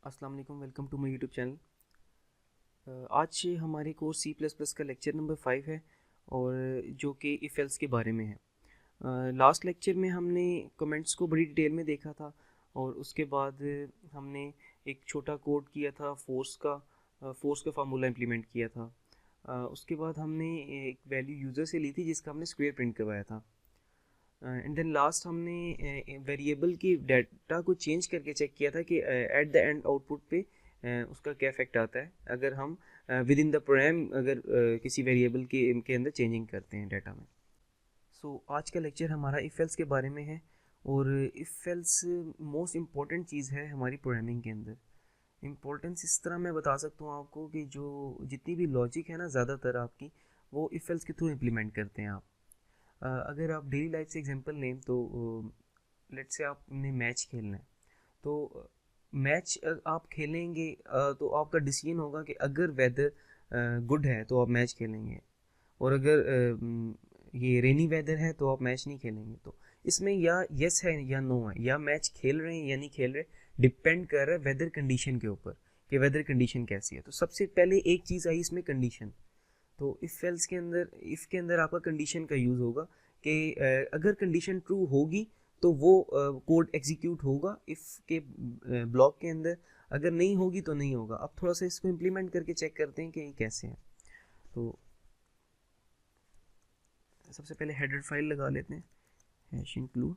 अस्सलाम वालेकुम, welcome to my YouTube channel. आज हमारे कोर्स सी प्लस प्लस का लेक्चर नंबर 5 है और जो कि इफ़ एल्स के बारे में है। लास्ट लेक्चर में हमने कमेंट्स को बड़ी डिटेल में देखा था और उसके बाद हमने एक छोटा कोड किया था फोर्स का फार्मूला इम्प्लीमेंट किया था। उसके बाद हमने एक वैल्यू यूज़र से ली थी जिसका हमने स्क्वायर प्रिंट करवाया था। एंड देन लास्ट हमने वेरिएबल की डाटा को चेंज करके चेक किया था कि एट द एंड आउटपुट पे उसका क्या इफेक्ट आता है अगर हम विद इन द प्रोग्राम अगर किसी वेरिएबल के अंदर चेंजिंग करते हैं डाटा में। आज का लेक्चर हमारा इफ एल्स के बारे में है और इफ एल्स मोस्ट इम्पॉर्टेंट चीज़ है हमारी प्रोग्रामिंग के अंदर। इम्पोर्टेंस इस तरह मैं बता सकता हूँ आपको कि जो जितनी भी लॉजिक है ना ज़्यादातर आपकी वो इफ एल्स के थ्रू इम्प्लीमेंट करते हैं आप। अगर आप डेली लाइफ से एग्जांपल लें तो लेट से आपने मैच खेलना है तो मैच आप खेलेंगे तो आपका डिसीजन होगा कि अगर वेदर गुड है तो आप मैच खेलेंगे और अगर ये रेनी वेदर है तो आप मैच नहीं खेलेंगे। तो इसमें या यस है या नो है, या मैच खेल रहे हैं या नहीं खेल रहे, डिपेंड कर रहा है वेदर कंडीशन के ऊपर कि वेदर कंडीशन कैसी है। तो सबसे पहले एक चीज़ आई इसमें कंडीशन। तो इफ एल्स के अंदर इफ़ के अंदर आपका कंडीशन का यूज़ होगा कि अगर कंडीशन ट्रू होगी तो वो कोड एग्जीक्यूट होगा इफ़ के ब्लॉक के अंदर, अगर नहीं होगी तो नहीं होगा। अब थोड़ा सा इसको इम्प्लीमेंट करके चेक करते हैं कि ये कैसे है। तो सबसे पहले हेडर फाइल लगा लेते हैं, hash include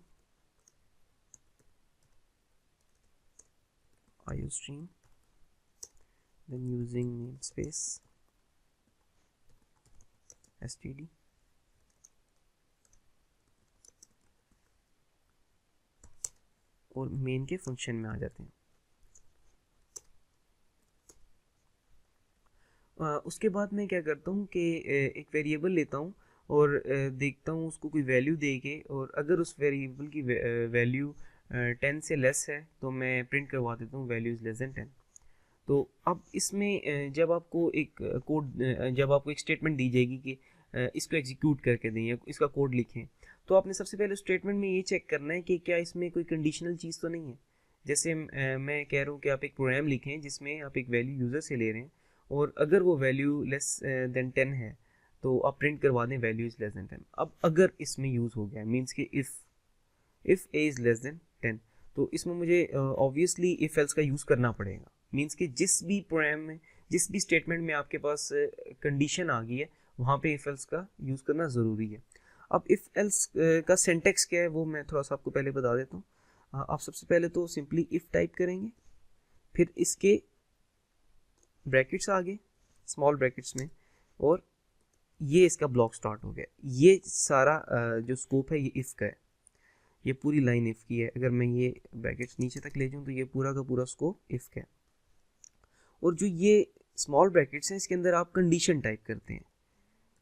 iostream, then using namespace std और मेन के फंक्शन में आ जाते हैं। उसके बाद मैं क्या करता हूँ कि एक वेरिएबल लेता हूँ और देखता हूँ उसको कोई वैल्यू दे के, और अगर उस वेरिएबल की वैल्यू 10 से लेस है तो मैं प्रिंट करवा देता हूँ वैल्यू इज़ लेस देन 10। तो अब इसमें जब आपको एक स्टेटमेंट दी जाएगी कि इसको एग्जीक्यूट करके दें या इसका कोड लिखें, तो आपने सबसे पहले स्टेटमेंट में ये चेक करना है कि क्या इसमें कोई कंडीशनल चीज़ तो नहीं है। जैसे मैं कह रहा हूँ कि आप एक प्रोग्राम लिखें जिसमें आप एक वैल्यू यूज़र से ले रहे हैं और अगर वो वैल्यू लेस देन 10 है तो आप प्रिंट करवा दें वैल्यू इज़ लेस देन 10। अब अगर इसमें यूज़ हो गया मीन्स कि if A is less than 10, तो इसमें मुझे ऑब्वियसली इफ़ एल्स का यूज़ करना पड़ेगा। मीन्स कि जिस भी प्रोग्राम में जिस भी स्टेटमेंट में आपके पास कंडीशन आ गई है वहाँ पे इफ़ एल्स का यूज़ करना ज़रूरी है। अब इफ़ एल्स का सिंटेक्स क्या है वो मैं थोड़ा सा आपको पहले बता देता हूँ। आप सबसे पहले तो सिंपली इफ़ टाइप करेंगे, फिर इसके ब्रैकेट्स आगे स्मॉल ब्रैकेट्स में, और ये इसका ब्लॉक स्टार्ट हो गया। ये सारा जो स्कोप है ये इफ़ का है, ये पूरी लाइन इफ़ की है। अगर मैं ये ब्रैकेट्स नीचे तक ले जाऊँ तो ये पूरा का पूरा स्कोप इफ़ का है। और जो ये स्मॉल ब्रैकेट्स हैं इसके अंदर आप कंडीशन टाइप करते हैं,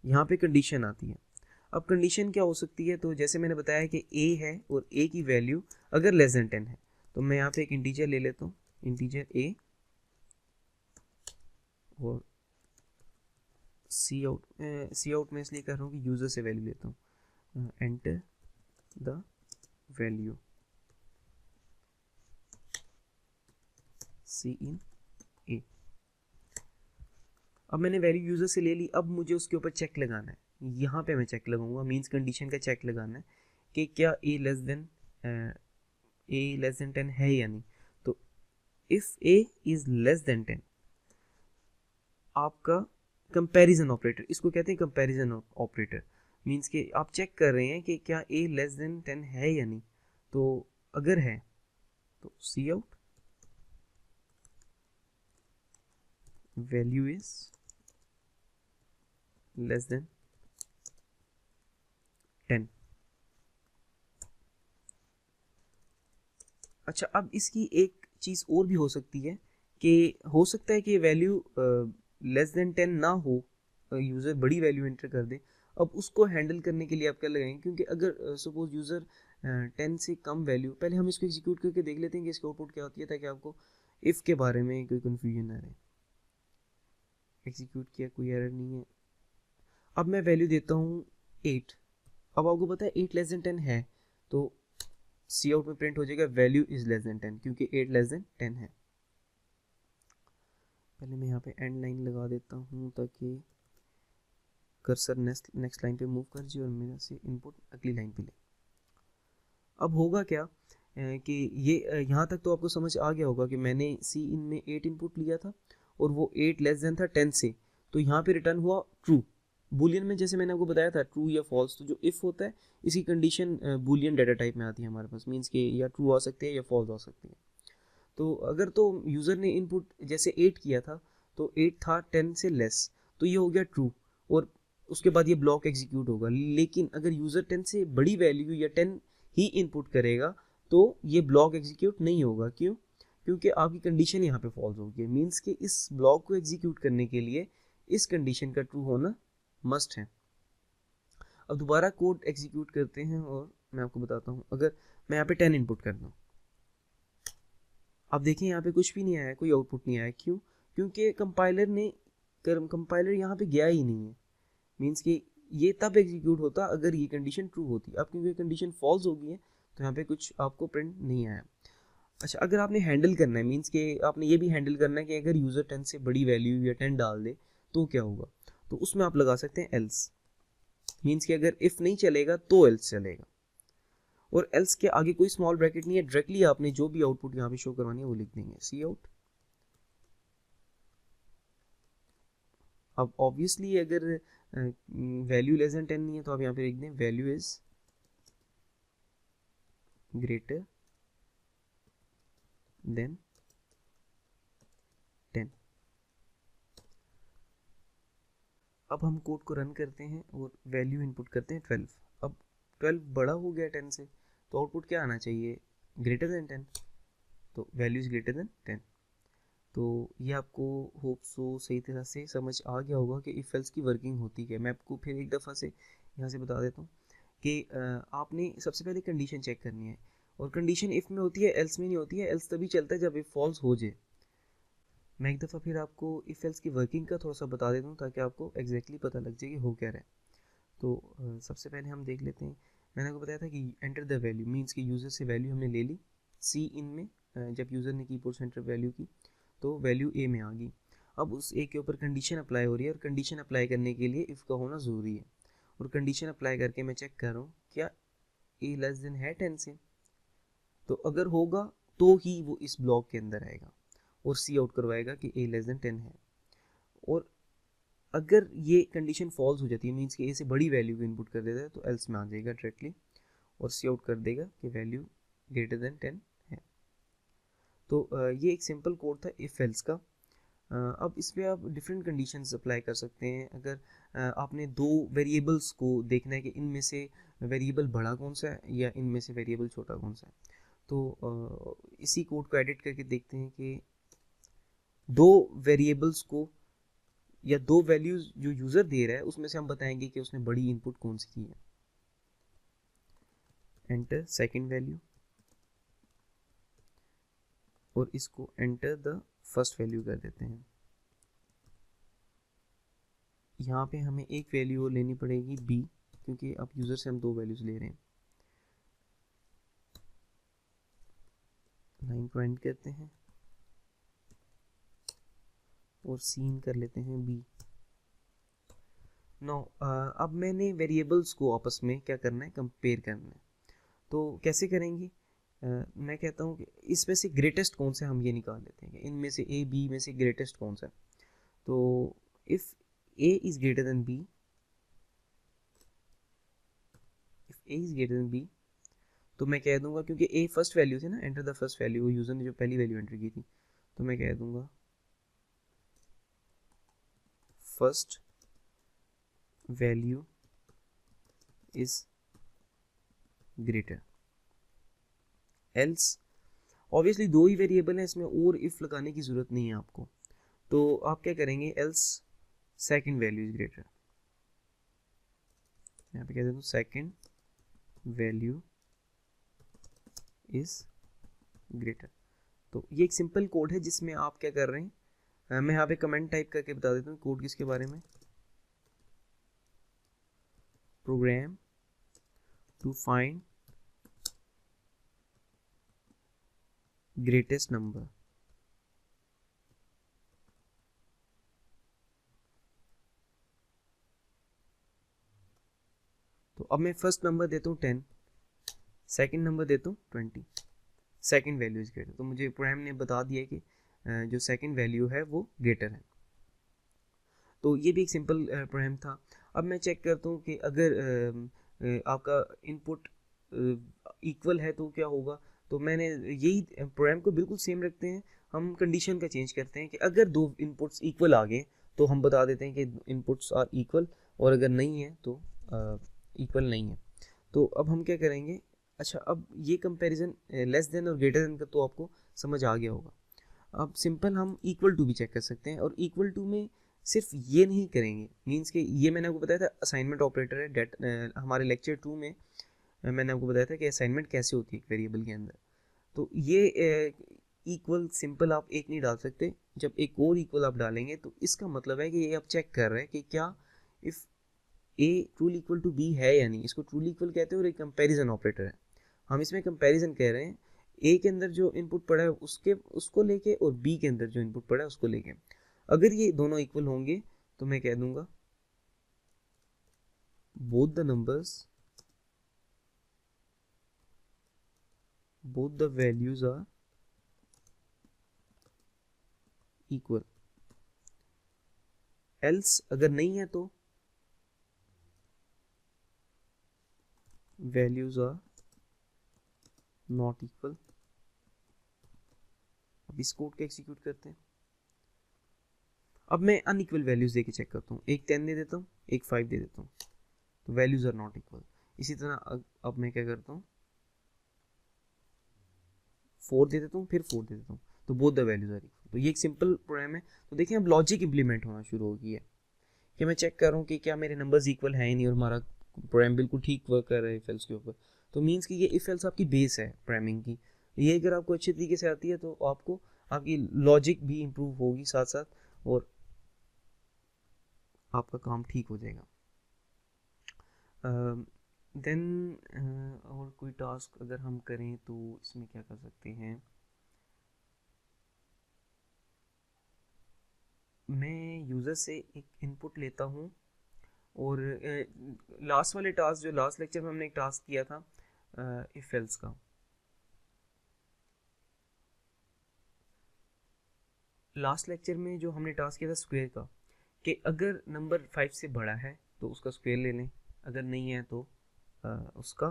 यहाँ पे कंडीशन आती है। अब कंडीशन क्या हो सकती है, तो जैसे मैंने बताया कि ए है और ए की वैल्यू अगर लेस देन 10 है तो मैं यहाँ पे एक इंटीजर ले लेता हूँ, इंटीजर ए, और सी आउट में इसलिए कर रहा हूँ कि यूज़र से वैल्यू लेता हूँ, एंटर द वैल्यू सी इन ए। अब मैंने वैल्यू यूज़र से ले ली, अब मुझे उसके ऊपर चेक लगाना है। यहाँ पे मैं चेक लगाऊंगा, मीन्स कंडीशन का चेक लगाना है कि क्या ए लेस देन 10 है या नहीं। तो if A is less than 10, आपका कंपैरिजन ऑपरेटर, इसको कहते हैं कंपैरिजन ऑपरेटर, मीन्स कि आप चेक कर रहे हैं कि क्या ए लेस देन 10 है या नहीं। तो अगर है तो cout value is less than 10। अच्छा, अब इसकी एक चीज़ और भी हो सकती है कि हो सकता है कि वैल्यू लेस देन 10 ना हो, यूज़र बड़ी वैल्यू एंटर कर दे। अब उसको हैंडल करने के लिए आप क्या लगाएंगे, क्योंकि अगर सपोज यूज़र 10 से कम वैल्यू, पहले हम इसको एग्जीक्यूट करके देख लेते हैं कि इसकी आउटपुट क्या होती है ताकि आपको इफ़ के बारे में कोई कन्फ्यूजन ना रहे। एग्जीक्यूट किया, कोई एरर नहीं है। अब मैं वैल्यू देता हूँ 8। अब आपको पता है 8 लेस देन 10 है, तो सी आउट में प्रिंट हो जाएगा वैल्यू इज लेस देन 10, क्योंकि 8 लेस देन 10 है। पहले मैं यहाँ पे एंड लाइन लगा देता हूँ ताकि कर्सर नेक्स्ट लाइन पे मूव कर जाए और मेरे से इनपुट अगली लाइन पे ले। अब होगा क्या कि ये यहाँ तक तो आपको समझ आ गया होगा कि मैंने सी इन में 8 इनपुट लिया था और वो 8 लेस देन था 10 से, तो यहाँ पे रिटर्न हुआ ट्रू। बूलियन में जैसे मैंने आपको बताया था ट्रू या फॉल्स, तो जो इफ़ होता है इसकी कंडीशन बूलियन डाटा टाइप में आती है हमारे पास, मीन्स कि या ट्रू आ सकती है या फॉल्स आ सकती है। तो अगर तो यूज़र ने इनपुट जैसे 8 किया था तो 8 था 10 से लेस, तो ये हो गया ट्रू और उसके बाद ये ब्लॉक एग्जीक्यूट होगा। लेकिन अगर यूज़र 10 से बड़ी वैल्यू या 10 ही इनपुट करेगा तो ये ब्लॉक एग्जीक्यूट नहीं होगा। क्यों? क्योंकि आपकी कंडीशन यहाँ पे फॉल्स होगी। मीन्स कि इस ब्लॉक को एग्जीक्यूट करने के लिए इस कंडीशन का ट्रू होना मस्ट है। अब दोबारा कोड एग्जीक्यूट करते हैं और मैं आपको बताता हूँ। अगर मैं यहाँ पे 10 इनपुट करता हूँ, अब देखिए यहाँ पे कुछ भी नहीं आया, कोई आउटपुट नहीं आया। क्यों? क्योंकि कंपाइलर यहाँ पे गया ही नहीं है। मीन्स कि ये तब एग्जीक्यूट होता अगर ये कंडीशन ट्रू होती। अब क्योंकि कंडीशन फॉल्स हो गई है तो यहाँ पे कुछ आपको प्रिंट नहीं आया। अच्छा, अगर आपने हैंडल करना है, मीन्स कि आपने ये भी हैंडल करना है कि अगर यूज़र 10 से बड़ी वैल्यू या 10 डाल दे तो क्या होगा, तो उसमें आप लगा सकते हैं एल्स। मीन्स कि अगर इफ़ नहीं चलेगा तो एल्स चलेगा, और एल्स के आगे कोई स्मॉल ब्रैकेट नहीं है, डायरेक्टली आपने जो भी आउटपुट यहाँ पे शो करवानी है वो लिख देंगे, सी आउट। अब ऑब्वियसली अगर वैल्यू लेस देन 10 नहीं है तो आप यहाँ पे लिख दें वैल्यू इज ग्रेटर देन 10। अब हम कोड को रन करते हैं और वैल्यू इनपुट करते हैं 12। अब 12 बड़ा हो गया 10 से, तो आउटपुट क्या आना चाहिए, ग्रेटर देन 10। तो वैल्यू इज ग्रेटर देन 10। तो ये आपको होप सो सही तरह से समझ आ गया होगा कि इफ एल्स की वर्किंग होती है। मैं आपको फिर एक दफ़ा से यहाँ से बता देता हूँ कि आपने सबसे पहले कंडीशन चेक करनी है, और कंडीशन इफ़ में होती है, एल्स में नहीं होती है। एल्स तभी चलता है जब इफ फॉल्स हो जाए। मैं एक दफ़ा फिर आपको इफ एल्स की वर्किंग का थोड़ा सा बता देता हूँ ताकि आपको एग्जैक्टली पता लग जाए कि हो क्या रहा है। तो सबसे पहले हम देख लेते हैं। मैंने आपको बताया था कि एंटर द वैल्यू, मीन्स कि यूज़र से वैल्यू हमने ले ली सी इन में। जब यूज़र ने कीबोर्ड से एंटर वैल्यू की तो वैल्यू ए में आ गई। अब उस ए के ऊपर कंडीशन अप्लाई हो रही है, और कंडीशन अप्लाई करने के लिए इफ़ का होना ज़रूरी है। और कंडीशन अप्लाई करके मैं चेक कर रहा हूँ क्या ए लेस देन है 10 से, तो अगर होगा तो ही वो इस ब्लॉक के अंदर आएगा और सी आउट करवाएगा कि ए लेस देन 10 है। और अगर ये कंडीशन फॉल्स हो जाती है, मीन्स कि ए से बड़ी वैल्यू को इनपुट कर देता है, तो एल्स में आ जाएगा डायरेक्टली और सी आउट कर देगा कि वैल्यू ग्रेटर देन 10 है। तो ये एक सिंपल कोड था इफ एल्स का। अब इस पर आप डिफरेंट कंडीशंस अप्लाई कर सकते हैं। अगर आपने दो वेरिएबल्स को देखना है कि इनमें से वेरिएबल बड़ा कौन सा है या इनमें से वेरिएबल छोटा कौन सा है, तो इसी कोड को एडिट करके देखते हैं कि दो वेरिएबल्स को या दो वैल्यूज जो यूज़र दे रहा है उसमें से हम बताएंगे कि उसने बड़ी इनपुट कौन सी की है। एंटर सेकंड वैल्यू, और इसको एंटर द फर्स्ट वैल्यू कर देते हैं। यहाँ पे हमें एक वैल्यू और लेनी पड़ेगी बी, क्योंकि अब यूज़र से हम दो वैल्यूज ले रहे हैं। लाइन को एंड करते हैं और सीन कर लेते हैं बी। नो अब मैंने वेरिएबल्स को आपस में क्या करना है, कंपेयर करना है। तो कैसे करेंगे, मैं कहता हूँ कि इसमें से ग्रेटेस्ट कौन सा, हम ये निकाल लेते हैं कि इनमें से ए बी में से ग्रेटेस्ट कौन सा है। तो if A is greater than B, if A is greater than B, तो मैं कह दूंगा, क्योंकि ए फर्स्ट वैल्यू थी ना, enter the first value, user ने जो पहली वैल्यू एंटर की थी, तो मैं कह दूंगा first value is greater. Else obviously दो ही वेरिएबल हैं इसमें, और इफ लगाने की ज़रूरत नहीं है आपको। तो आप क्या करेंगे, else second value is greater. यहाँ पे कह देता हूँ सेकंड वैल्यू इज ग्रेटर। तो ये एक सिंपल कोड है जिसमें आप क्या कर रहे हैं, मैं यहाँ पे कमेंट टाइप करके बता देता हूँ कोड किसके बारे में। Program to find greatest number अब मैं फर्स्ट नंबर देता हूँ 10, सेकंड नंबर देता हूँ 20, सेकंड वैल्यू इज ग्रेटर। तो मुझे प्रोग्राम ने बता दिया कि जो सेकंड वैल्यू है वो ग्रेटर है। तो ये भी एक सिंपल प्रोग्राम था। अब मैं चेक करता हूँ कि अगर आपका इनपुट इक्वल है तो क्या होगा। तो मैंने यही प्रोग्राम को बिल्कुल सेम रखते हैं, हम कंडीशन का चेंज करते हैं कि अगर दो इनपुट्स इक्वल आ गए तो हम बता देते हैं कि इनपुट्स आर इक्वल, और अगर नहीं है तो इक्वल नहीं है। तो अब हम क्या करेंगे, अच्छा अब ये कंपैरिजन लेस देन और ग्रेटर देन का तो आपको समझ आ गया होगा। अब सिंपल हम इक्वल टू भी चेक कर सकते हैं, और इक्वल टू में सिर्फ ये नहीं करेंगे, मीन्स कि ये मैंने आपको बताया था असाइनमेंट ऑपरेटर है। डेट हमारे लेक्चर 2 में मैंने आपको बताया था कि असाइनमेंट कैसे होती है एक वेरिएबल के अंदर। तो ये इक्वल सिंपल आप एक नहीं डाल सकते, जब एक और इक्वल आप डालेंगे तो इसका मतलब है कि ये आप चेक कर रहे हैं कि क्या if A truly equal to B है या नहीं। इसको ट्रूली इक्वल कहते हैं और एक कंपैरिजन ऑपरेटर है। हम इसमें कंपैरिजन कह रहे हैं, ए के अंदर जो इनपुट पड़ा है उसको लेके और बी के अंदर जो इनपुट पड़ा है उसको लेके। अगर ये दोनों इक्वल होंगे तो मैं कह दूंगा both the values are equal. Else अगर नहीं है तो वैल्यूज आर नॉट इक्वल। अब इस कोड को एग्जीक्यूट करते हैं। अब मैं अनइक्वल वैल्यूज देके चेक करता हूँ, एक 10 दे देता हूँ, एक 5 दे देता हूँ, तो वैल्यूज आर नॉट इक्वल। इसी तरह अब मैं क्या करता हूँ, 4 दे देता हूँ, फिर 4 दे देता हूँ, तो both the values are equal. तो ये एक सिंपल प्रोग्राम है। तो देखिए अब लॉजिक इंप्लीमेंट होना शुरू हो गया है कि मैं चेक कर रहा हूँ कि क्या मेरे नंबर्स इक्वल है ही नहीं, और हमारा प्रोग्राम बिल्कुल ठीक वर्क कर रहा है इफ एल्स के ऊपर। तो मीन्स कि ये इफ एल्स आपकी बेस है प्रोग्रामिंग की। ये अगर आपको अच्छी तरीके से आती है तो आपको आपकी लॉजिक भी इम्प्रूव होगी साथ साथ, और आपका काम ठीक हो जाएगा। देन और कोई टास्क अगर हम करें तो इसमें क्या कर सकते हैं, मैं यूज़र से एक इनपुट लेता हूँ, और लास्ट वाले टास्क जो लास्ट लेक्चर में हमने एक टास्क किया था इफ एल्स का, लास्ट लेक्चर में जो हमने टास्क किया था स्क्वायर का, कि अगर नंबर 5 से बड़ा है तो उसका स्क्वायर ले लें, अगर नहीं है तो उसका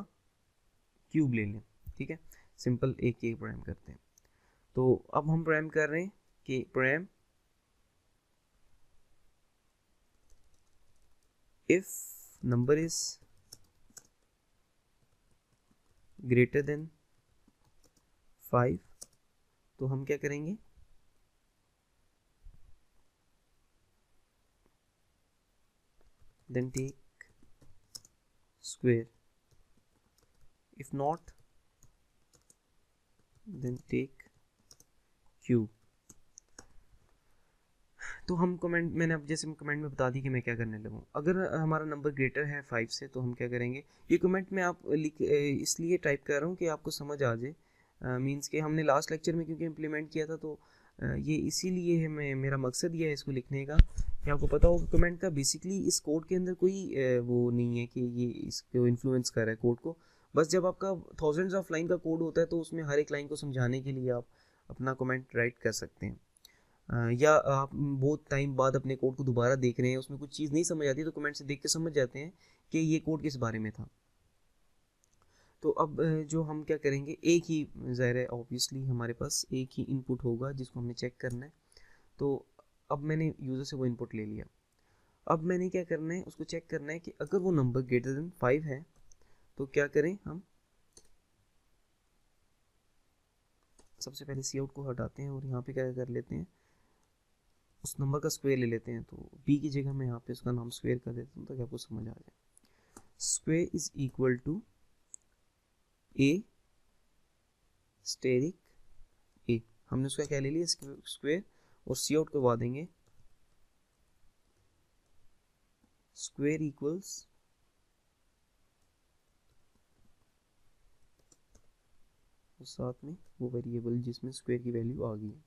क्यूब ले लें। ठीक है, सिंपल एक एक प्रोग्राम करते हैं। तो अब हम प्रोग्राम कर रहे हैं कि program if number is greater than 5, तो हम क्या करेंगे, then take square, if not then take cube। तो हम कमेंट मैंने अब जैसे कमेंट में बता दी कि मैं क्या करने लगा हूँ। अगर हमारा नंबर ग्रेटर है 5 से तो हम क्या करेंगे, ये कमेंट में आप इसलिए टाइप कर रहा हूँ कि आपको समझ आ जाए। मींस कि हमने लास्ट लेक्चर में क्योंकि इम्प्लीमेंट किया था, तो ये इसीलिए है, मेरा मकसद ये है इसको लिखने का कि आपको पता होगा कमेंट का बेसिकली इस कोड के अंदर कोई वो नहीं है कि ये इसको इन्फ्लुएंस कर रहा है कोड को। बस जब आपका थाउजेंड्स ऑफ लाइन का कोड होता है तो उसमें हर एक लाइन को समझाने के लिए आप अपना कमेंट राइट कर सकते हैं। या आप बहुत टाइम बाद अपने कोड को दोबारा देख रहे हैं, उसमें कुछ चीज़ नहीं समझ आती तो कमेंट से देख के समझ जाते हैं कि ये कोड किस बारे में था। तो अब जो हम क्या करेंगे, एक ही ज़ाहिर है ऑब्वियसली हमारे पास एक ही इनपुट होगा जिसको हमने चेक करना है। तो अब मैंने यूज़र से वो इनपुट ले लिया। अब मैंने क्या करना है, उसको चेक करना है कि अगर वो नंबर ग्रेटर देन 5 है तो क्या करें, हम सबसे पहले सी आउट को हटाते हैं और यहाँ पे क्या कर लेते हैं, उस नंबर का स्क्वायर ले लेते हैं। तो बी की जगह मैं यहाँ पे उसका नाम स्क्वायर कर देता हूँ ताकि आपको समझ आ जाए। Square is equal to a asterisk a, हमने उसका क्या ले लिया स्क्वायर, और सी आउट करवा देंगे स्क्वायर इक्वल्स साथ में वो वेरिएबल जिसमें स्क्वायर की वैल्यू आ गई है।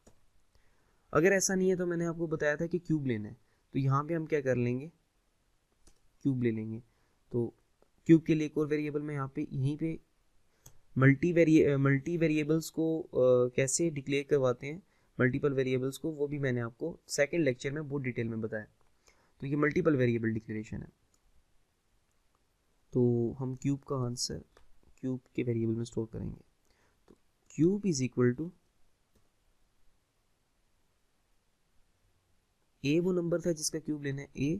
अगर ऐसा नहीं है तो मैंने आपको बताया था कि क्यूब लेना है, तो यहाँ पे हम क्या कर लेंगे, क्यूब ले लेंगे। तो क्यूब के लिए एक और वेरिएबल मैं यहाँ पे यहीं पे मल्टी वेरिएबल्स को कैसे डिक्लेयर करवाते हैं, मल्टीपल वेरिएबल्स को, वो भी मैंने आपको सेकंड लेक्चर में बहुत डिटेल में बताया। तो ये मल्टीपल वेरिएबल डिक्लेरेशन है। तो हम क्यूब का आंसर क्यूब के वेरिएबल में स्टोर करेंगे। तो क्यूब इज इक्वल टू, ए वो नंबर था जिसका क्यूब लेना है, ए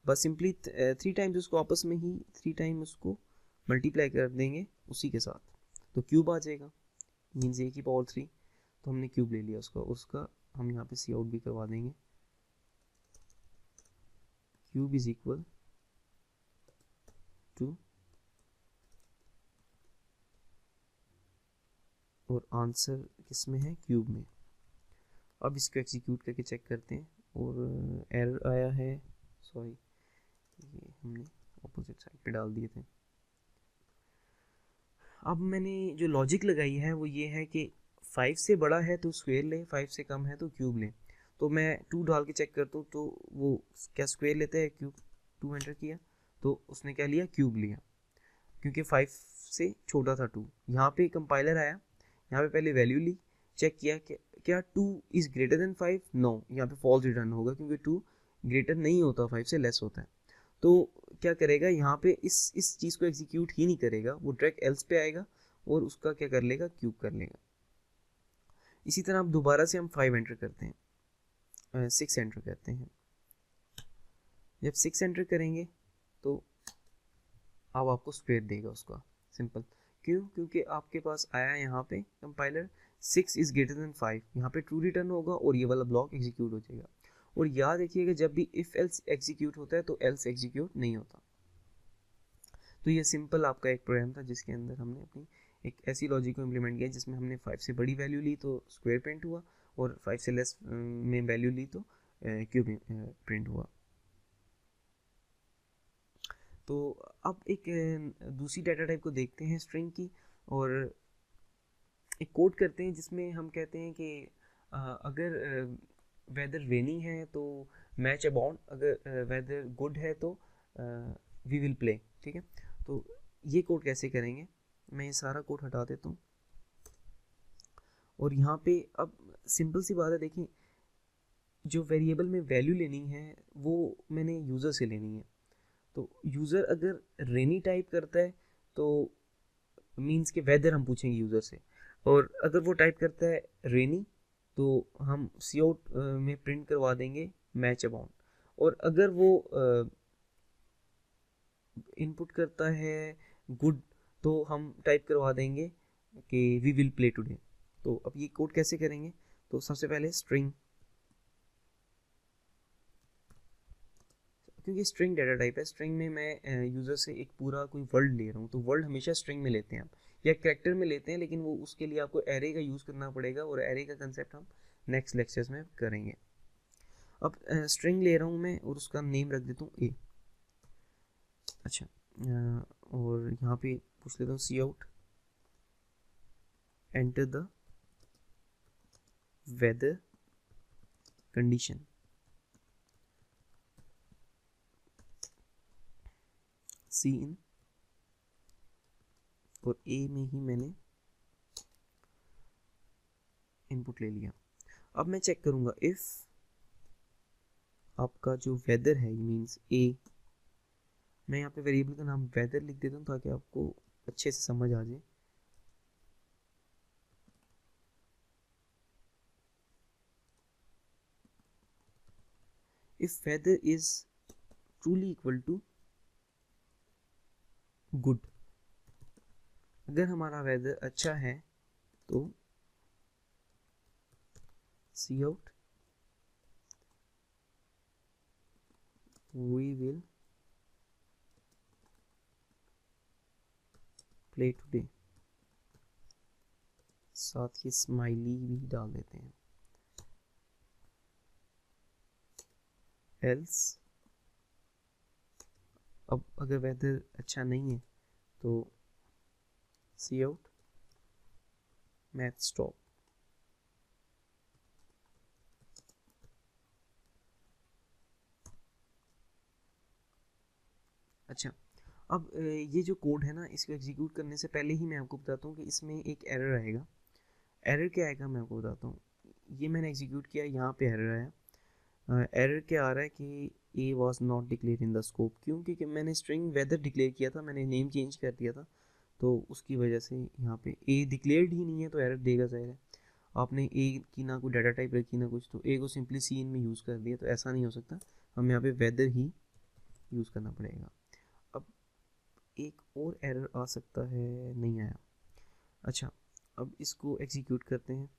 बस सिंपली 3 टाइम्स उसको आपस में ही 3 टाइम उसको मल्टीप्लाई कर देंगे उसी के साथ, तो क्यूब आ जाएगा, मीन्स ए की पावर 3। तो हमने क्यूब ले लिया उसका हम यहाँ पे सी आउट भी करवा देंगे। क्यूब इज इक्वल टू, और आंसर किस में है, क्यूब में। अब इसको एग्जीक्यूट करके चेक करते हैं, और एरर आया है, सॉरी ये हमने ऑपोजिट साइड पे डाल दिए थे। अब मैंने जो लॉजिक लगाई है वो ये है कि 5 से बड़ा है तो स्क्वायर ले, 5 से कम है तो क्यूब ले। तो मैं 2 डाल के चेक करता हूँ, तो वो क्या स्क्वायर लेता है, क्यूब। 2 एंटर किया तो उसने क्या लिया, क्यूब लिया, क्योंकि 5 से छोटा था 2। यहाँ पे कंपाइलर आया, यहाँ पे पहले वैल्यू ली, चेक किया कि क्या 2 इज़ ग्रेटर देन 5, नो, यहाँ पे फॉल्स रिटर्न होगा क्योंकि 2 ग्रेटर नहीं होता, 5 से लेस होता है। तो क्या करेगा, यहाँ पे इस चीज़ को एग्जीक्यूट ही नहीं करेगा, वो डायरेक्ट एल्स पे आएगा और उसका क्या कर लेगा, क्यूब कर लेगा। इसी तरह अब दोबारा से हम 5 एंटर करते हैं, 6 एंटर करते हैं। जब 6 एंटर करेंगे तो अब आपको स्क्वायर देगा उसका, सिंपल। क्यों, क्योंकि आपके पास आया यहाँ पे कंपाइलर 6 इज ग्रेटर देन 5, यहाँ पे ट्रू रिटर्न होगा और ये वाला ब्लॉक एग्जीक्यूट हो जाएगा। और याद रखिएगा जब भी इफ एल्स एग्जीक्यूट होता है तो एल्स एग्जीक्यूट नहीं होता। तो ये सिंपल आपका एक प्रोग्राम था जिसके अंदर हमने अपनी एक ऐसी लॉजिक को इम्प्लीमेंट किया जिसमें हमने 5 से बड़ी वैल्यू ली तो स्क्वायर प्रिंट हुआ, और 5 से लेस में वैल्यू ली तो क्यूब प्रिंट हुआ। तो अब एक दूसरी डाटा टाइप को देखते हैं स्ट्रिंग की, और एक कोड करते हैं जिसमें हम कहते हैं कि अगर वेदर रेनी है तो मैच अबाउंड, अगर वेदर गुड है तो वी विल प्ले। ठीक है, तो ये कोड कैसे करेंगे, मैं ये सारा कोड हटा देता हूँ। और यहाँ पे अब सिंपल सी बात है, देखिए जो वेरिएबल में वैल्यू लेनी है वो मैंने यूज़र से लेनी है। तो यूज़र अगर रेनी टाइप करता है तो मीन्स के वेदर हम पूछेंगे यूज़र से, और अगर वो टाइप करता है रेनी तो हम सी आउट में प्रिंट करवा देंगे मैच अबाउंड। और अगर वो इनपुट करता है गुड तो हम टाइप करवा देंगे कि वी विल प्ले टुडे। तो अब ये कोड कैसे करेंगे, तो सबसे पहले स्ट्रिंग, क्योंकि स्ट्रिंग डाटा टाइप है, स्ट्रिंग में मैं यूज़र से एक पूरा कोई वर्ड ले रहा हूँ, तो वर्ड हमेशा स्ट्रिंग में लेते हैं आप, या कैरेक्टर में लेते हैं, लेकिन वो उसके लिए आपको एरे का यूज़ करना पड़ेगा, और एरे का कंसेप्ट हम नेक्स्ट लेक्चर्स में करेंगे। अब स्ट्रिंग ले रहा हूँ मैं और उसका नेम रख देता हूँ ए। अच्छा, और यहाँ पे पूछ लेता हूँ cout enter the weather condition. Cin, और ए में ही मैंने इनपुट ले लिया। अब मैं चेक करूंगा इफ आपका जो वेदर है मींस ए, मैं यहाँ पे वेरिएबल का नाम वेदर लिख देता हूँ ताकि आपको अच्छे से समझ आ जाए। If weather is truly equal to good, अगर हमारा वेदर अच्छा है तो cout we will play today, साथ ही स्माइली भी डाल देते हैं। एल्स, अब अगर वेदर अच्छा नहीं है तो सी आउट मैथ स्टॉप। अच्छा, अब ये जो कोड है ना, इसको एग्जीक्यूट करने से पहले ही मैं आपको बताता हूँ कि इसमें एक एरर आएगा। एरर क्या आएगा मैं आपको बताता हूँ। ये मैंने एग्जीक्यूट किया, यहाँ पे एरर आया। एरर क्या आ रहा है कि ए was not declare in the scope. क्यों? क्योंकि मैंने स्ट्रिंग वेदर डिक्लेयर किया था, मैंने नेम चेंज कर दिया था, तो उसकी वजह से यहाँ पे ए डिक्लेयर्ड ही नहीं है, तो एरर देगा ज़ाहिर है। आपने ए की ना कोई डाटा टाइप रखी ना कुछ, तो ए को सिंपली सी इन में यूज़ कर दिया, तो ऐसा नहीं हो सकता। हमें यहाँ पे वेदर ही यूज़ करना पड़ेगा। अब एक और एरर आ सकता है, नहीं आया। अच्छा, अब इसको एग्जीक्यूट करते हैं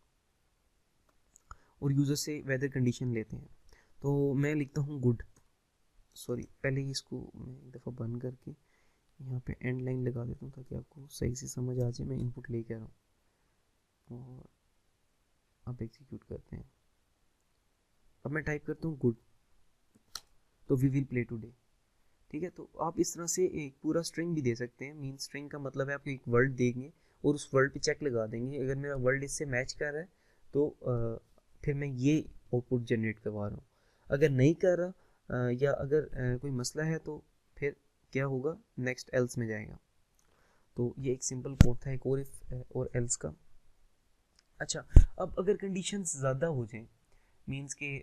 और यूज़र से वेदर कंडीशन लेते हैं। तो मैं लिखता हूँ गुड, सॉरी पहले ही इसको मैं एक दफ़ा बंद करके यहाँ पे एंड लाइन लगा देता हूँ ताकि आपको सही से समझ आ जाए मैं इनपुट लेके आ रहा हूँ। और अब एग्जीक्यूट करते हैं। अब मैं टाइप करता हूँ गुड, तो वी विल प्ले टुडे। ठीक है, तो आप इस तरह से एक पूरा स्ट्रिंग भी दे सकते हैं। मीन स्ट्रिंग का मतलब है आप एक वर्ड देंगे और उस वर्ड पे चेक लगा देंगे, अगर मेरा वर्ड इससे मैच कर रहा है तो फिर मैं ये आउटपुट जनरेट करवा रहा हूँ। अगर नहीं कर रहा या अगर कोई मसला है तो फिर क्या होगा, नेक्स्ट एल्स में जाएगा। तो ये एक सिंपल कोड था, एक और इफ और एल्स का। अच्छा, अब अगर कंडीशंस ज़्यादा हो जाएं, मीन्स के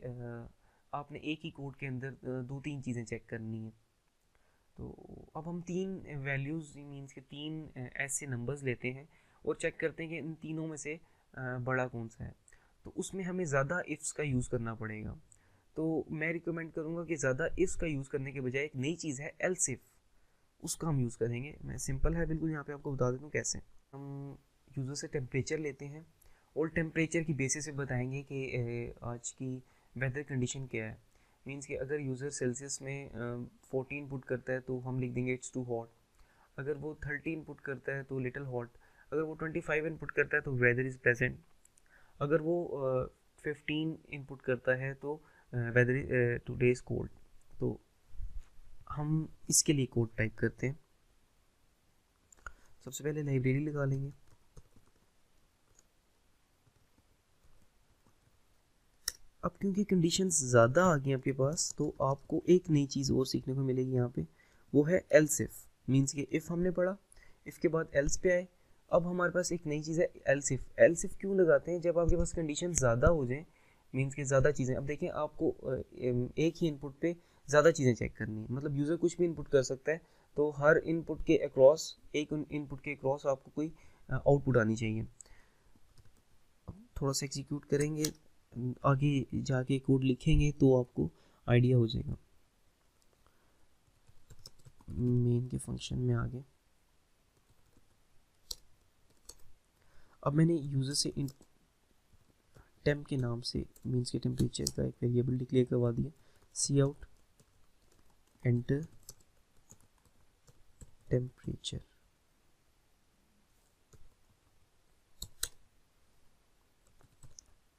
आपने एक ही कोड के अंदर दो तीन चीज़ें चेक करनी है, तो अब हम तीन वैल्यूज़ मीन्स के तीन ऐसे नंबर्स लेते हैं और चेक करते हैं कि इन तीनों में से बड़ा कौन सा है। तो उसमें हमें ज़्यादा इफ्स का यूज़ करना पड़ेगा। तो मैं रिकमेंड करूँगा कि ज़्यादा इफ्स का यूज़ करने के बजाय एक नई चीज़ है एल्स इफ, उसका हम यूज़ करेंगे। मैं सिंपल है बिल्कुल, यहाँ पे आपको बता देता हूँ कैसे। हम यूज़र से टेम्परेचर लेते हैं और टेम्परेचर की बेसिस पे बताएंगे कि आज की वेदर कंडीशन क्या है। मीन्स कि अगर यूज़र सेल्सियस में 14 पुट करता है तो हम लिख देंगे इट्स टू हॉट। अगर वो 13 पुट करता है तो लिटिल हॉट। अगर वो 25 इनपुट करता है तो वेदर इज़ प्लेजेंट। अगर वो 15 इनपुट करता है तो weather is today is cold. तो हम इसके लिए कोड टाइप करते हैं। सबसे पहले लाइब्रेरी लगा लेंगे। अब क्योंकि कंडीशंस ज़्यादा आ गई आपके पास, तो आपको एक नई चीज़ और सीखने को मिलेगी यहाँ पे, वो है एल्स इफ। मीन्स कि इफ़ हमने पढ़ा, इफ़ के बाद एल्स पे आए, अब हमारे पास एक नई चीज़ है एल्स इफ। एल्स इफ क्यों लगाते हैं? जब आपके पास कंडीशन ज़्यादा हो जाए, मीन्स कि ज़्यादा चीज़ें, अब देखें आपको एक ही इनपुट पे ज़्यादा चीज़ें चेक करनी है, मतलब यूज़र कुछ भी इनपुट कर सकता है, तो हर इनपुट के अक्रॉस, एक इनपुट के अक्रॉस आपको कोई आउटपुट आनी चाहिए। थोड़ा सा एग्जीक्यूट करेंगे, आगे जाके कोड लिखेंगे तो आपको आइडिया हो जाएगा। मेन के फंक्शन में आगे अब मैंने यूज़र से टेम्प के नाम से मीन्स के टेम्परेचर का एक वेरिएबल डिक्लेयर करवा दिया। सी आउट एंटर टेम्परेचर,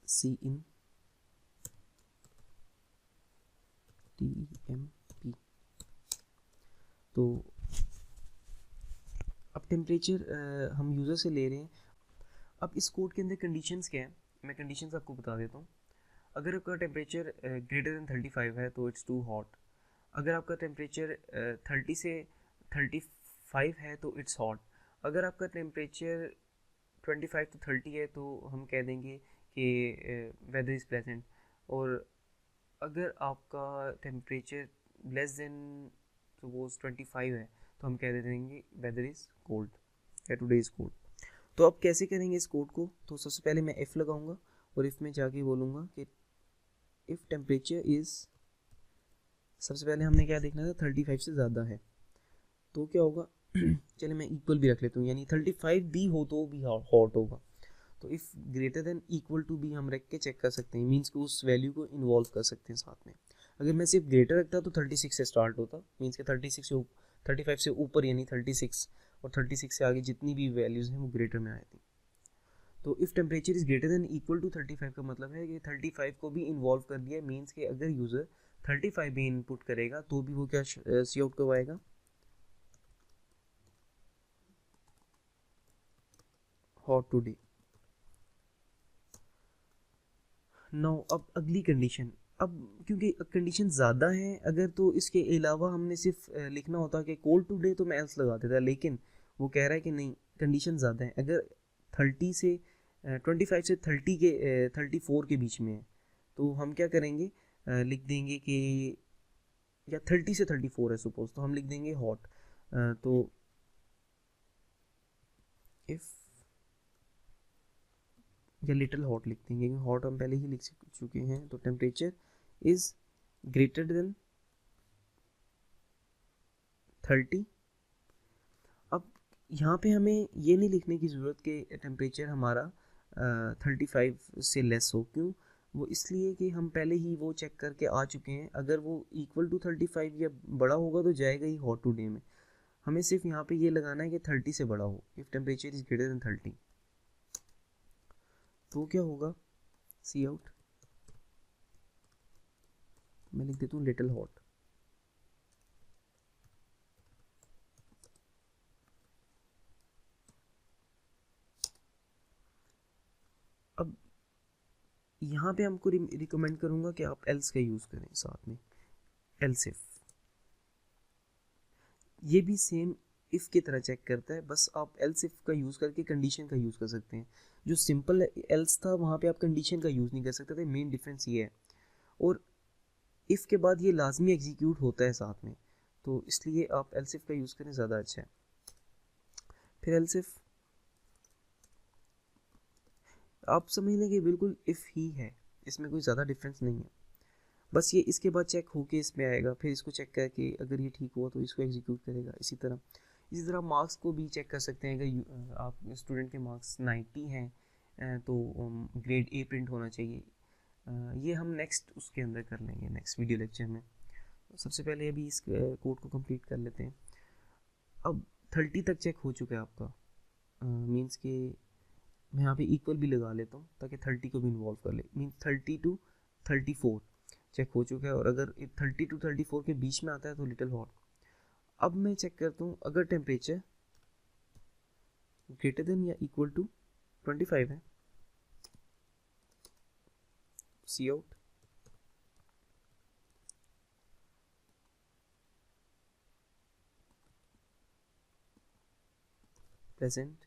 सी इन TEMP। तो अब टेम्परेचर हम यूज़र से ले रहे हैं। अब इस कोड के अंदर कंडीशंस क्या है, मैं कंडीशंस आपको बता देता हूँ। अगर आपका टेम्परेचर ग्रेटर देन 35 है तो इट्स टू हॉट। अगर आपका टेम्परेचर 30 से 35 है तो इट्स हॉट। अगर आपका टेम्परेचर 25 to 30 है तो हम कह देंगे कि वेदर इज़ प्लेजेंट। और अगर आपका टेम्परेचर लेस देन सपोज 25 है तो हम कह देंगे वेदर इज़ कोल्ड या टुडे इज़ कोल्ड। तो अब कैसे करेंगे इस कोड को? तो सबसे पहले मैं इफ़ लगाऊंगा और इफ़ में जाके बोलूँगा कि इफ़ टेम्परेचर इज़, सबसे पहले हमने क्या देखना था, 35 से ज़्यादा है तो क्या होगा चलिए मैं इक्वल भी रख लेता हूँ, यानी 35 भी हो तो भी हॉट होगा। तो if greater than equal to भी हम रख के चेक कर सकते हैं, मीन्स कि उस वैल्यू को इन्वॉल्व कर सकते हैं साथ में। अगर मैं सिर्फ ग्रेटर रखता तो 36 से स्टार्ट होता, मीन्स कि 36 से 35 से ऊपर यानी 36, और 36 से आगे जितनी भी वैल्यूज़ हैं वो ग्रेटर में आती। तो if temperature is greater than equal to 35 का मतलब है कि 35 को भी इन्वॉल्व कर दिया, मीन्स कि अगर यूज़र 35 भी इनपुट करेगा तो भी वो क्या सी आउट करवाएगा, हॉट टुडे। नाउ अब अगली कंडीशन, अब क्योंकि कंडीशन ज़्यादा है अगर, तो इसके अलावा हमने सिर्फ लिखना होता कि कोल्ड टुडे, तो मैं एल्स लगा देता, लेकिन वो कह रहा है कि नहीं, कंडीशन ज़्यादा है। अगर 30 से 25 से 30 के 34 के बीच में है, तो हम क्या करेंगे, लिख देंगे कि, या 30 से 34 है सपोज, तो हम लिख देंगे हॉट। तो इफ़, या लिटिल हॉट लिख देंगे, क्योंकि हॉट हम पहले ही लिख चुके हैं। तो टेम्परेचर इज़ ग्रेटर देन 30। अब यहाँ पे हमें ये नहीं लिखने की ज़रूरत कि टेम्परेचर हमारा 35 से लेस हो। क्यों? वो इसलिए कि हम पहले ही वो चेक करके आ चुके हैं, अगर वो इक्वल टू 35 या बड़ा होगा तो जाएगा ही हॉट टू डे में। हमें सिर्फ यहाँ पे ये लगाना है कि 30 से बड़ा हो, if temperature is greater then 30। तो क्या होगा, सी आउट, मैं लिख देता हूँ लिटिल हॉट। अब यहाँ पे हमको रिकमेंड करूँगा कि आप एल्स का यूज़ करें साथ में, एल्स इफ। ये भी सेम इफ़ की तरह चेक करता है, बस आप एल्स इफ का यूज़ करके कंडीशन का यूज़ कर सकते हैं। जो सिंपल एल्स था वहाँ पे आप कंडीशन का यूज़ नहीं कर सकते थे, मेन डिफरेंस ये है। और इफ़ के बाद ये लाजमी एग्जीक्यूट होता है साथ में, तो इसलिए आप एल्स इफ का यूज़ करें, ज़्यादा अच्छा है। फिर एल्स इफ आप समझ लें कि बिल्कुल इफ़ ही है, इसमें कोई ज़्यादा डिफरेंस नहीं है। बस ये इसके बाद चेक होके इसमें आएगा, फिर इसको चेक करके अगर ये ठीक हुआ तो इसको एग्जीक्यूट करेगा। इसी तरह मार्क्स को भी चेक कर सकते हैं। अगर आप स्टूडेंट के मार्क्स 90 हैं तो ग्रेड ए प्रिंट होना चाहिए। ये हम नेक्स्ट उसके अंदर कर लेंगे, नेक्स्ट वीडियो लेक्चर में। सबसे पहले अभी इस कोड को कंप्लीट कर लेते हैं। अब 30 तक चेक हो चुका है आपका, मीन्स के मैं यहाँ पे इक्वल भी लगा लेता हूँ ताकि 30 को भी इन्वॉल्व कर ले। मीन्स 30 टू 34 चेक हो चुका है, और अगर 30 टू 34 के बीच में आता है तो लिटिल हॉट। अब मैं चेक करता हूँ, अगर टेम्परेचर ग्रेटर देन या इक्वल टू 25 है, सी आउट, प्रेजेंट।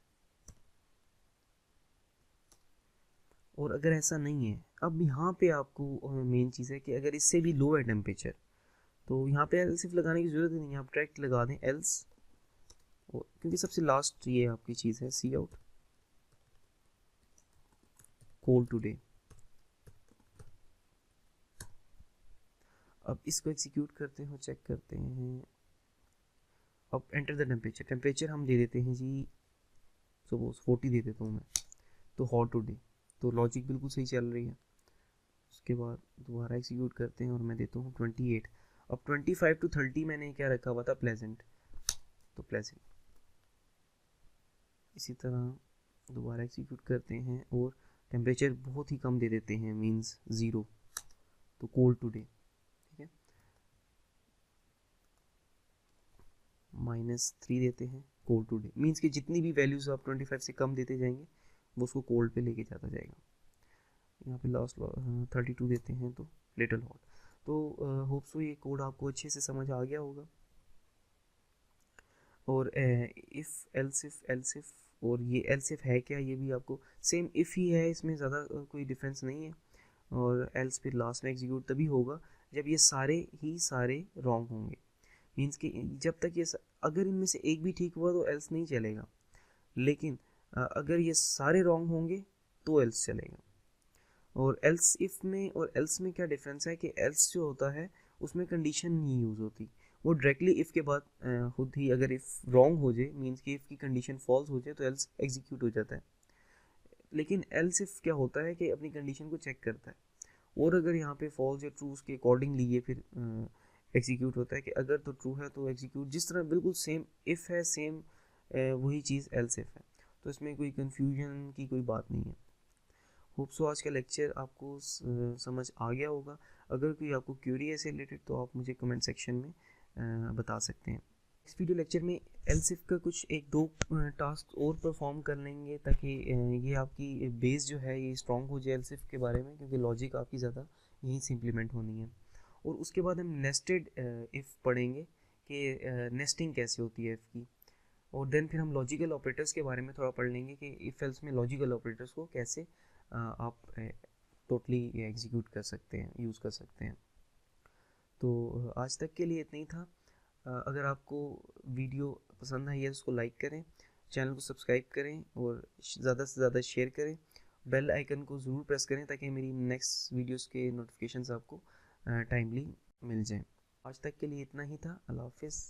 और अगर ऐसा नहीं है, अब यहाँ पे आपको मेन चीज़ है कि अगर इससे भी लो है टेम्परेचर, तो यहाँ पे एल्स इफ लगाने की ज़रूरत ही नहीं है, आप डायरेक्ट लगा दें एल्स, क्योंकि सबसे लास्ट ये आपकी चीज़ है, सी आउट कोल्ड टुडे। अब इसको एग्जीक्यूट करते हैं, चेक करते हैं। अब एंटर द टेम्परेचर, टेम्परेचर हम दे देते हैं जी, सपोज 40 दे देता हूँ मैं, तो हॉट टुडे। तो लॉजिक बिल्कुल सही चल रही है। उसके बाद दोबारा एग्जीक्यूट करते हैं और मैं देता हूँ 28। अब 25 टू 30 मैंने क्या रखा हुआ था, प्लेजेंट, तो प्लेजेंट। इसी तरह दोबारा एग्जीक्यूट करते हैं और टेम्परेचर बहुत ही कम दे देते हैं, मींस 0, तो कोल्ड टुडे। ठीक है, -3 देते हैं, कोल्ड टुडे। मींस कि जितनी भी वैल्यूज़ आप 25 से कम देते जाएंगे वो उसको कोल्ड पे लेके जाता जाएगा। यहाँ पे लास्ट 32 देते हैं तो लिटिल हॉट। तो होप सो ये कोड आपको अच्छे से समझ आ गया होगा। और इफ़ एल्स इफ़ और ये एल्स इफ़ है क्या, ये भी आपको सेम इफ़ ही है, इसमें ज़्यादा कोई डिफरेंस नहीं है। और एल्स फिर लास्ट में एग्जीक्यूट तभी होगा जब ये सारे ही सारे रॉन्ग होंगे। मीन्स कि जब तक अगर इनमें से एक भी ठीक हुआ तो एल्स नहीं चलेगा, लेकिन अगर ये सारे रॉन्ग होंगे तो एल्स चलेगा। और एल्स इफ़ में और एल्स में क्या डिफरेंस है कि एल्स जो होता है उसमें कंडीशन नहीं यूज़ होती, वो डायरेक्टली इफ़ के बाद खुद ही अगर इफ़ रॉन्ग हो जाए, मीन्स कि इफ़ की कंडीशन फॉल्स हो जाए तो एल्स एग्जीक्यूट हो जाता है। लेकिन एल्स इफ़ क्या होता है कि अपनी कंडीशन को चेक करता है, और अगर यहाँ पे फॉल्स या ट्रू उसके अकॉर्डिंगली ये फिर एग्जीक्यूट होता है कि अगर तो ट्रू है तो एग्जीक्यूट, जिस तरह बिल्कुल सेम इफ़ है, सेम वही चीज़ एल्स इफ़ है। तो इसमें कोई कन्फ्यूजन की कोई बात नहीं है। होप सो आज का लेक्चर आपको समझ आ गया होगा। अगर कोई आपको क्यूरी है इससे रिलेटेड तो आप मुझे कमेंट सेक्शन में बता सकते हैं। इस वीडियो लेक्चर में एलसिफ का कुछ एक दो टास्क और परफॉर्म कर लेंगे ताकि ये आपकी बेस जो है ये स्ट्रॉन्ग हो जाए एलसिफ के बारे में, क्योंकि लॉजिक आपकी ज़्यादा यहीं से इम्प्लीमेंट होनी है। और उसके बाद हम नेस्टेड इफ़ पढ़ेंगे कि नेस्टिंग कैसे होती है इफ़ की। और देन फिर हम लॉजिकल ऑपरेटर्स के बारे में थोड़ा पढ़ लेंगे कि इफ़ एल्स में लॉजिकल ऑपरेटर्स को कैसे आप टोटली एग्जीक्यूट कर सकते हैं, यूज़ कर सकते हैं। तो आज तक के लिए इतना ही था। अगर आपको वीडियो पसंद आई है तो उसको लाइक करें, चैनल को सब्सक्राइब करें और ज़्यादा से ज़्यादा शेयर करें। बेल आइकन को ज़रूर प्रेस करें ताकि मेरी नेक्स्ट वीडियोस के नोटिफिकेशंस आपको टाइमली मिल जाएं। आज तक के लिए इतना ही था। अल्लाह हाफिज़।